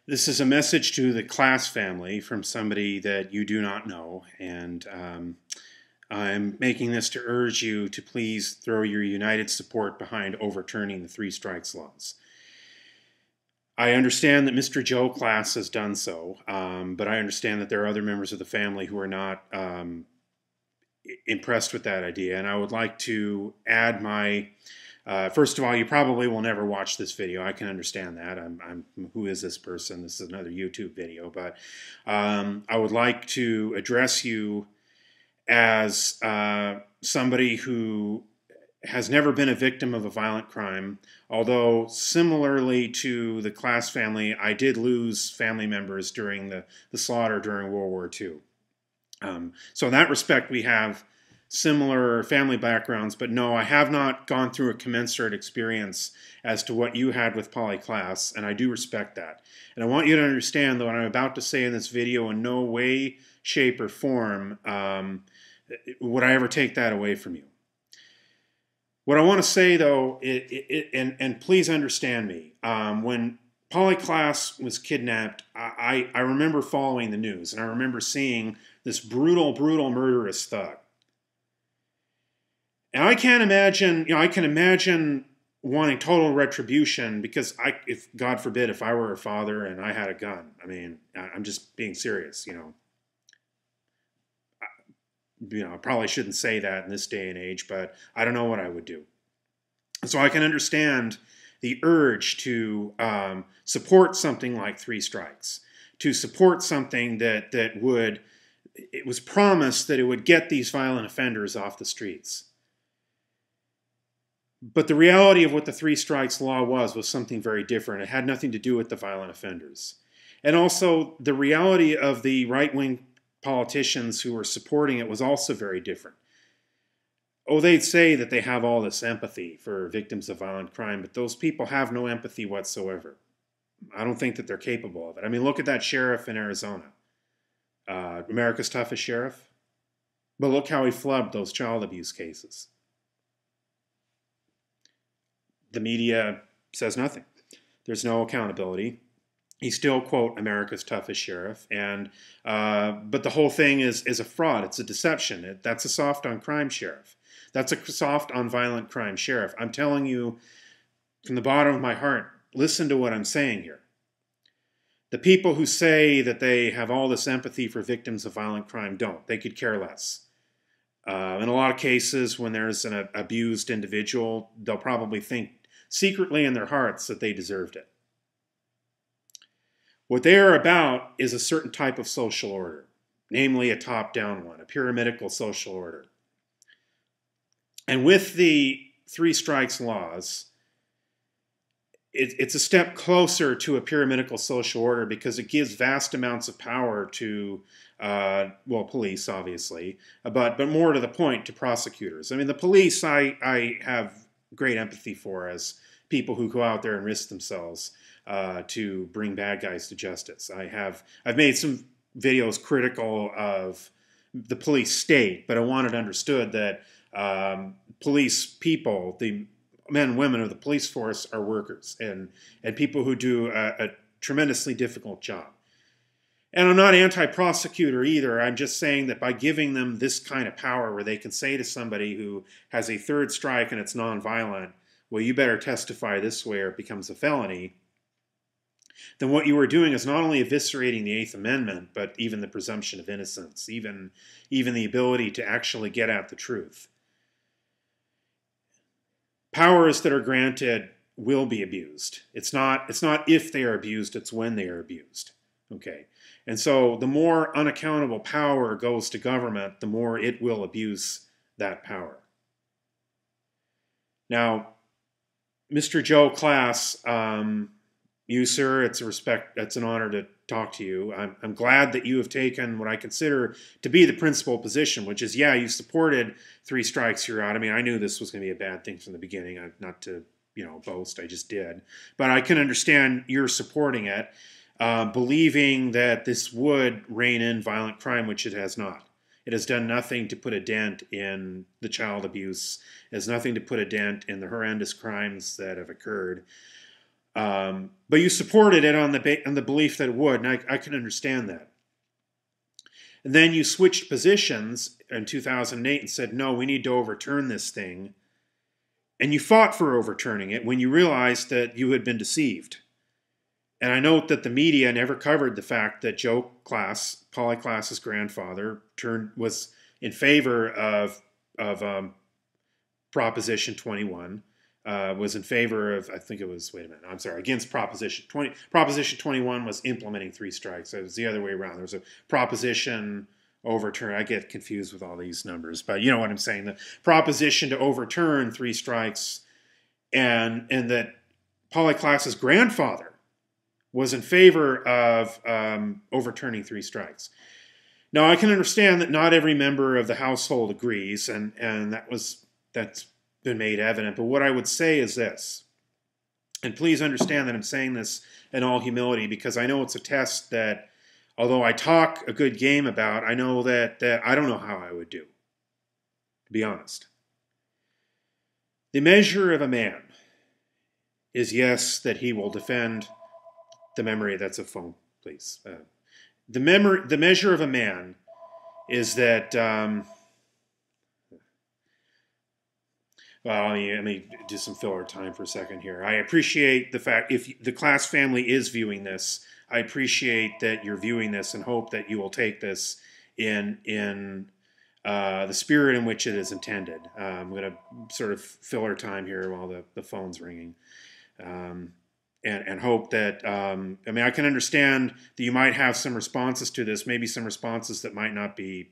This is a message to the Klaas family from somebody that you do not know, and I'm making this to urge you to please throw your united support behind overturning the three strikes laws. I understand that Mr. Joe Klaas has done so, but I understand that there are other members of the family who are not impressed with that idea, and I would like to add my first of all, you probably will never watch this video. I can understand that. Who is this person? This is another YouTube video. But I would like to address you as somebody who has never been a victim of a violent crime, although similarly to the Klaas family, I did lose family members during the slaughter during World War II. So in that respect, we have similar family backgrounds, but no, I have not gone through a commensurate experience as to what you had with Polly Klaas, and I do respect that. And I want you to understand that what I'm about to say in this video in no way, shape, or form would I ever take that away from you. What I want to say, though, and please understand me, when Polly Klaas was kidnapped, I remember following the news, and I remember seeing this brutal, murderous thug. And I can't imagine, I can imagine wanting total retribution because if God forbid, if I were a father and I had a gun, I mean, I'm just being serious, I probably shouldn't say that in this day and age, but I don't know what I would do. So I can understand the urge to support something like three strikes, to support something that would, it was promised that it would get these violent offenders off the streets. But the reality of what the three strikes law was something very different. It had nothing to do with the violent offenders. And also the reality of the right-wing politicians who were supporting it was also very different. Oh, they'd say that they have all this empathy for victims of violent crime, but those people have no empathy whatsoever. I don't think that they're capable of it. I mean, look at that sheriff in Arizona. America's toughest sheriff. But look how he flubbed those child abuse cases. The media says nothing. There's no accountability. He's still, quote, America's toughest sheriff. And but the whole thing is a fraud. It's a deception. That's a soft on crime sheriff. That's a soft on violent crime sheriff. I'm telling you from the bottom of my heart, listen to what I'm saying here. The people who say that they have all this empathy for victims of violent crime don't. They could care less. In a lot of cases, when there's an abused individual, they'll probably think secretly in their hearts that they deserved it. What they are about is a certain type of social order, namely a top-down one, a pyramidical social order. And with the three strikes laws, it's a step closer to a pyramidical social order because it gives vast amounts of power to, well, police, obviously, but more to the point, to prosecutors. I mean, the police I have great empathy for as people who go out there and risk themselves to bring bad guys to justice. I've made some videos critical of the police state, but I want it understood that police people, the men and women of the police force, are workers and people who do a tremendously difficult job. And I'm not anti-prosecutor either. I'm just saying that by giving them this kind of power where they can say to somebody who has a third strike and it's nonviolent, well, you better testify this way or it becomes a felony, then what you are doing is not only eviscerating the Eighth Amendment, but even the presumption of innocence, even the ability to actually get at the truth. Powers that are granted will be abused. It's not if they are abused, it's when they are abused. Okay. And so the more unaccountable power goes to government, the more it will abuse that power. Now, Mr. Joe Klaas, you, sir, it's an honor to talk to you. I'm glad that you have taken what I consider to be the principal position, which is, yeah, you supported three strikes, you're out. I mean, I knew this was going to be a bad thing from the beginning. Not to, boast, I just did. But I can understand you're supporting it, believing that this would rein in violent crime, which it has not. It has done nothing to put a dent in the child abuse. It has nothing to put a dent in the horrendous crimes that have occurred. But you supported it on the belief that it would, and I can understand that. And then you switched positions in 2008 and said, no, we need to overturn this thing. And you fought for overturning it when you realized that you had been deceived. And I note that the media never covered the fact that Joe Klaas, Polly Klaas's grandfather, was in favor of Proposition 21, was in favor of, I think it was, against Proposition 20. Proposition 21 was implementing 3 strikes. It was the other way around. There was a proposition overturn. I get confused with all these numbers, but you know what I'm saying. The proposition to overturn 3 strikes, and that Polly Klaas's grandfather was in favor of overturning 3 strikes. Now, I can understand that not every member of the household agrees, and that's been made evident. But what I would say is this, and please understand that I'm saying this in all humility, because I know it's a test that, although I talk a good game about, I know that I don't know how I would do, to be honest. The measure of a man is, yes, that he will defend the memory. That's a phone, please. The measure of a man is that, well, let me do some filler time for a second here. I appreciate the fact, if the Klaas family is viewing this, I appreciate that you're viewing this and hope that you will take this in the spirit in which it is intended. I'm going to sort of filler time here while the phone's ringing. And hope that, I can understand that you might have some responses to this, maybe some responses that might not be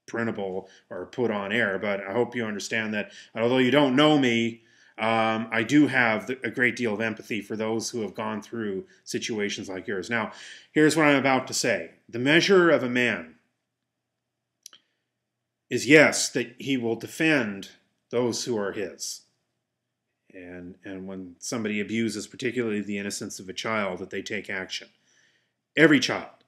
printable or put on air, but I hope you understand that although you don't know me, I do have a great deal of empathy for those who have gone through situations like yours. Now, here's what I'm about to say. The measure of a man is, yes, that he will defend those who are his. And when somebody abuses, particularly the innocence of a child, that they take action. Every child,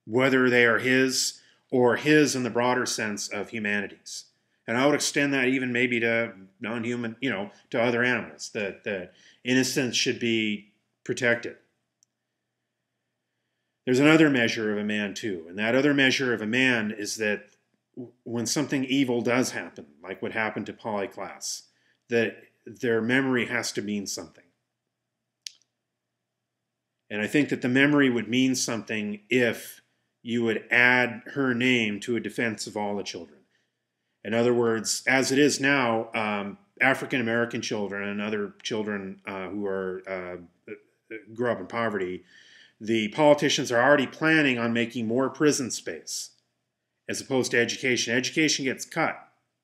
whether they are his or his in the broader sense of humanities. And I would extend that even maybe to non-human, to other animals, that innocence should be protected. There's another measure of a man too, and that other measure of a man is that when something evil does happen, like what happened to Polly Klaas, that their memory has to mean something. And I think that the memory would mean something if you would add her name to a defense of all the children. In other words, as it is now, African-American children and other children who grew up in poverty, the politicians are already planning on making more prison space as opposed to education. Education gets cut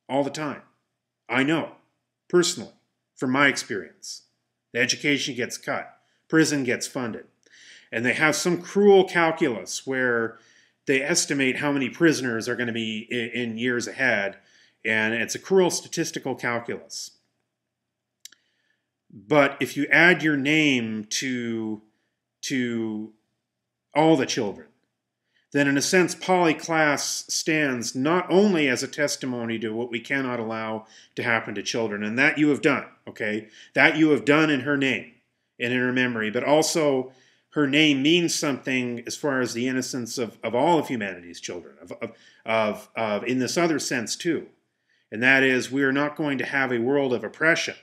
all the time. I know, personally, from my experience. The education gets cut. Prison gets funded. And they have some cruel calculus where they estimate how many prisoners are going to be in years ahead, and it's a cruel statistical calculus. But if you add your name to all the children, then in a sense Polly Klaas stands not only as a testimony to what we cannot allow to happen to children, and that you have done, okay? That you have done in her name and in her memory, but also her name means something as far as the innocence of all of humanity's children, in this other sense too. And that is, we are not going to have a world of oppression.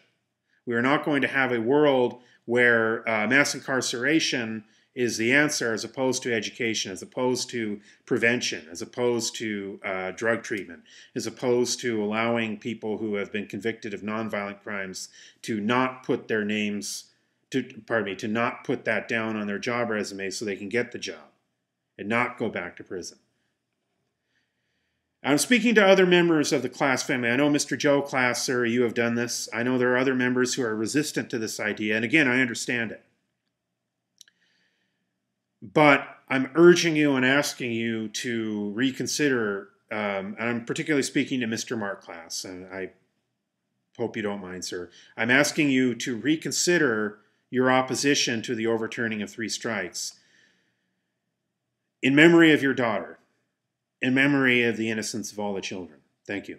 We are not going to have a world where mass incarceration is the answer as opposed to education, as opposed to prevention, as opposed to drug treatment, as opposed to allowing people who have been convicted of nonviolent crimes to not put their names, to not put that down on their job resume so they can get the job and not go back to prison. I'm speaking to other members of the Klaas family. I know Mr. Joe Klaas, sir, you have done this. I know there are other members who are resistant to this idea, and again, I understand it. But I'm urging you and asking you to reconsider, and I'm particularly speaking to Mr. Mark Klaas, and I hope you don't mind, sir. I'm asking you to reconsider your opposition to the overturning of 3 strikes in memory of your daughter, in memory of the innocence of all the children. Thank you.